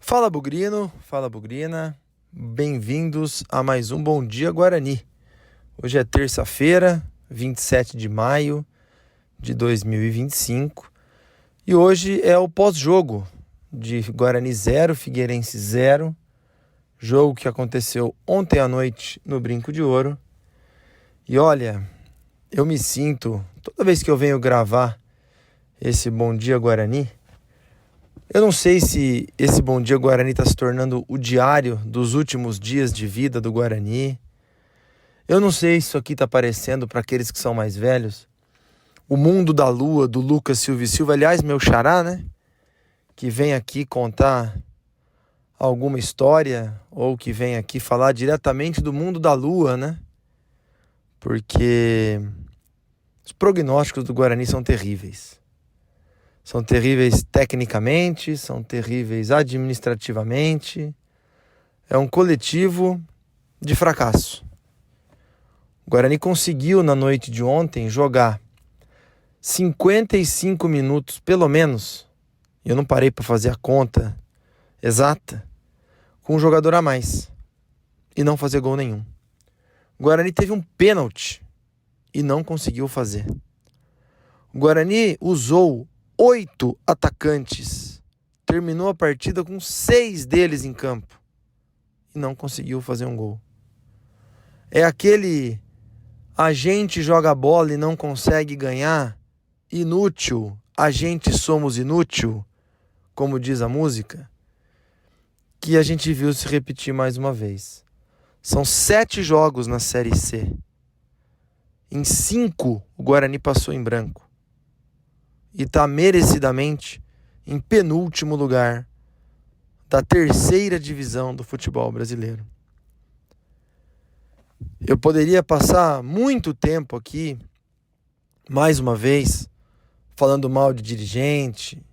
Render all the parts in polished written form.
Fala Bugrino, fala Bugrina, bem-vindos a mais um Bom Dia Guarani. Hoje é terça-feira, 27 de maio de 2025 e hoje é o pós-jogo de Guarani 0, Figueirense 0, jogo que aconteceu ontem à noite no Brinco de Ouro. E olha, eu me sinto, toda vez que eu venho gravar esse Bom Dia Guarani, eu não sei se esse Bom Dia Guarani está se tornando o diário dos últimos dias de vida do Guarani. Eu não sei se isso aqui está parecendo, para aqueles que são mais velhos, o Mundo da Lua, do Lucas Silva e Silva. Aliás, meu xará, né? Que vem aqui contar alguma história, ou que vem aqui falar diretamente do Mundo da Lua, né? Porque os prognósticos do Guarani são terríveis. São terríveis tecnicamente, são terríveis administrativamente. É um coletivo de fracasso. O Guarani conseguiu, na noite de ontem, jogar 55 minutos, pelo menos, eu não parei para fazer a conta exata, com um jogador a mais e não fazer gol nenhum. O Guarani teve um pênalti e não conseguiu fazer. O Guarani usou 8 atacantes, terminou a partida com 6 deles em campo e não conseguiu fazer um gol. É aquele a gente joga bola e não consegue ganhar, inútil, a gente somos inútil, como diz a música, que a gente viu se repetir mais uma vez. São 7 jogos na Série C. Em 5 o Guarani passou em branco. E está merecidamente em penúltimo lugar da terceira divisão do futebol brasileiro. Eu poderia passar muito tempo aqui, mais uma vez, falando mal de dirigente,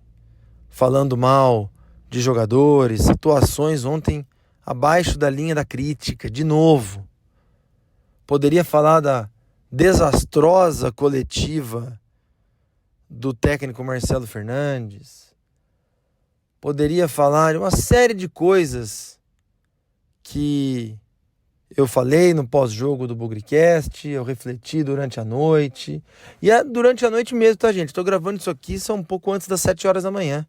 falando mal de jogadores, atuações ontem abaixo da linha da crítica, de novo. Poderia falar da desastrosa coletiva do técnico Marcelo Fernandes. Poderia falar de uma série de coisas que eu falei no pós-jogo do Bugricast, eu refleti durante a noite. E é durante a noite mesmo, tá, gente? Estou gravando isso aqui, são um pouco antes das 7 horas da manhã,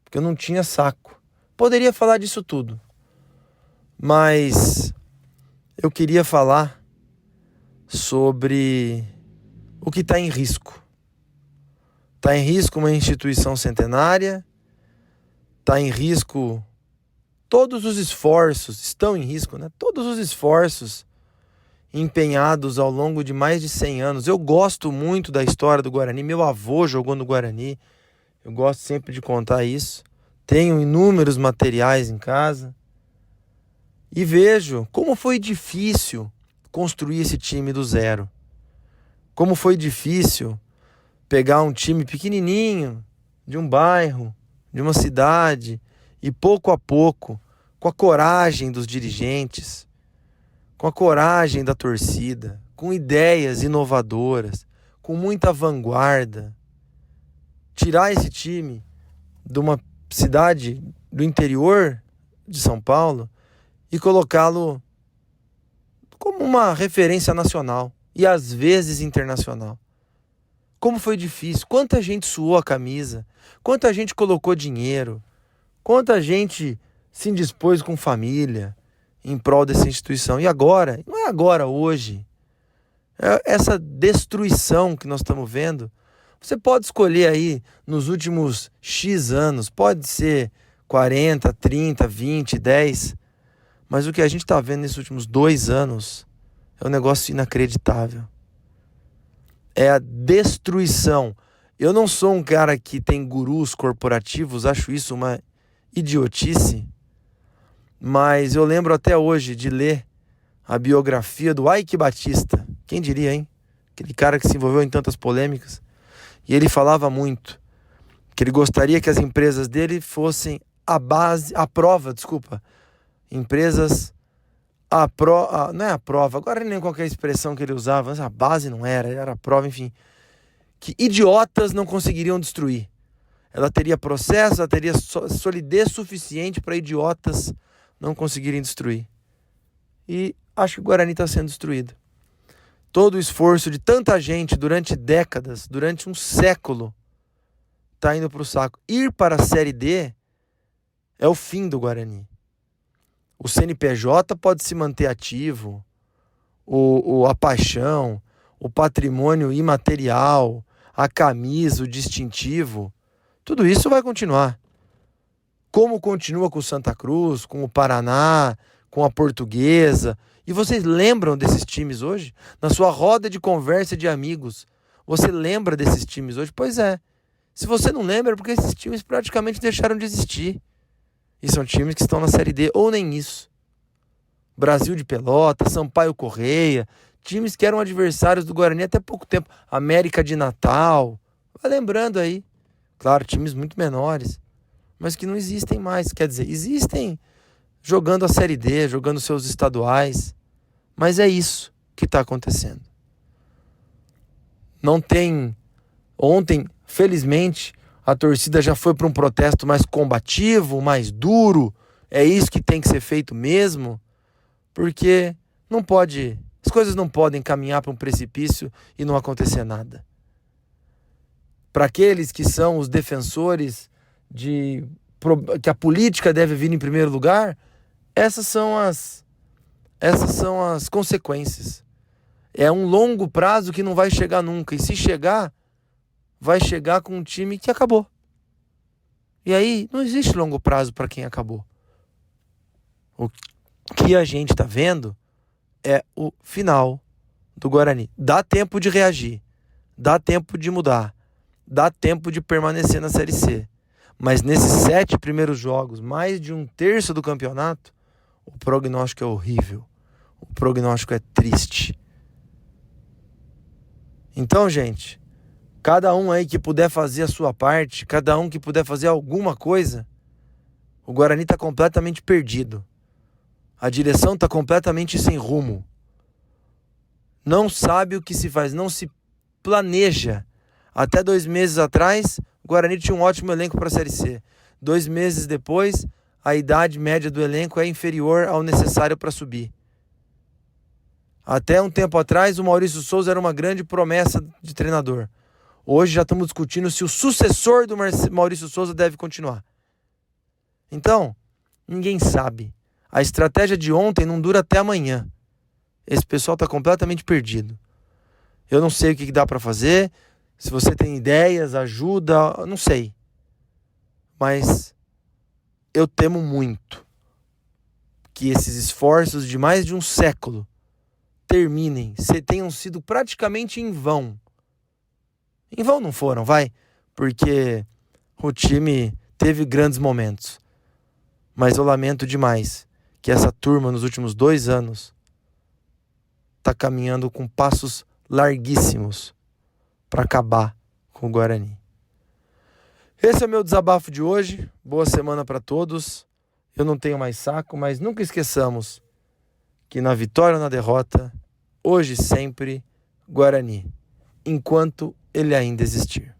porque eu não tinha saco. Poderia falar disso tudo, mas eu queria falar sobre o que está em risco. Está em risco uma instituição centenária, está em risco todos os esforços, estão em risco, né? Todos os esforços empenhados ao longo de mais de 100 anos. Eu gosto muito da história do Guarani, meu avô jogou no Guarani, eu gosto sempre de contar isso. Tenho inúmeros materiais em casa e vejo como foi difícil construir esse time do zero. Como foi difícil pegar um time pequenininho, de um bairro, de uma cidade, e pouco a pouco, com a coragem dos dirigentes, com a coragem da torcida, com ideias inovadoras, com muita vanguarda, tirar esse time de uma cidade do interior de São Paulo e colocá-lo como uma referência nacional e às vezes internacional. Como foi difícil, quanta gente suou a camisa, quanta gente colocou dinheiro, quanta gente se indispôs com família em prol dessa instituição. E agora, não é agora, hoje, é essa destruição que nós estamos vendo. Você pode escolher aí nos últimos X anos, pode ser 40, 30, 20, 10, mas o que a gente está vendo nesses últimos 2 anos é um negócio inacreditável. É a destruição. Eu não sou um cara que tem gurus corporativos, acho isso uma idiotice, mas eu lembro até hoje de ler a biografia do Eike Batista. Quem diria, hein? Aquele cara que se envolveu em tantas polêmicas. E ele falava muito que ele gostaria que as empresas dele fossem empresas não é a prova, agora nem qualquer expressão que ele usava, mas a base não era a prova, enfim, que idiotas não conseguiriam destruir. ela teria processo, ela teria solidez suficiente para idiotas não conseguirem destruir. E acho que o Guarani está sendo destruído. Todo o esforço de tanta gente durante décadas, durante um século, está indo para o saco. Ir para a Série D é o fim do Guarani. O CNPJ pode se manter ativo, a paixão, o patrimônio imaterial, a camisa, o distintivo, tudo isso vai continuar. Como continua com o Santa Cruz, com o Paraná, com a Portuguesa. E vocês lembram desses times hoje? Na sua roda de conversa de amigos, você lembra desses times hoje? Pois é. Se você não lembra, é porque esses times praticamente deixaram de existir. E são times que estão na Série D, ou nem isso. Brasil de Pelotas, Sampaio Correia, times que eram adversários do Guarani até pouco tempo. América de Natal, vai lembrando aí. Claro, times muito menores, mas que não existem mais. Quer dizer, existem jogando a Série D, jogando seus estaduais, mas é isso que está acontecendo. Não tem... Ontem, felizmente, a torcida já foi para um protesto mais combativo, mais duro. É isso que tem que ser feito mesmo, porque não pode... As coisas não podem caminhar para um precipício e não acontecer nada. Para aqueles que são os defensores de que a política deve vir em primeiro lugar, essas são as consequências. É um longo prazo que não vai chegar nunca. E se chegar, vai chegar com um time que acabou. E aí não existe longo prazo para quem acabou. O que a gente está vendo é o final do Guarani. Dá tempo de reagir, dá tempo de mudar, dá tempo de permanecer na Série C. Mas nesses 7 primeiros jogos, mais de um terço do campeonato, o prognóstico é horrível. O prognóstico é triste. Então, gente, cada um aí que puder fazer a sua parte, cada um que puder fazer alguma coisa, o Guarani está completamente perdido. A direção está completamente sem rumo. Não sabe o que se faz, não se planeja. Até 2 meses atrás, o Guarani tinha um ótimo elenco para a Série C. 2 meses depois, a idade média do elenco é inferior ao necessário para subir. Até um tempo atrás, o Maurício Souza era uma grande promessa de treinador. Hoje já estamos discutindo se o sucessor do Maurício Souza deve continuar. Então, ninguém sabe. A estratégia de ontem não dura até amanhã. Esse pessoal está completamente perdido. Eu não sei o que dá para fazer. Se você tem ideias, ajuda, não sei. Mas eu temo muito que esses esforços de mais de um século terminem, tenham sido praticamente em vão. Em vão não foram, vai? Porque o time teve grandes momentos. Mas eu lamento demais que essa turma nos últimos 2 anos está caminhando com passos larguíssimos para acabar com o Guarani. Esse é o meu desabafo de hoje. Boa semana para todos. Eu não tenho mais saco, mas nunca esqueçamos que na vitória ou na derrota, hoje sempre, Guarani, enquanto ele ainda existir.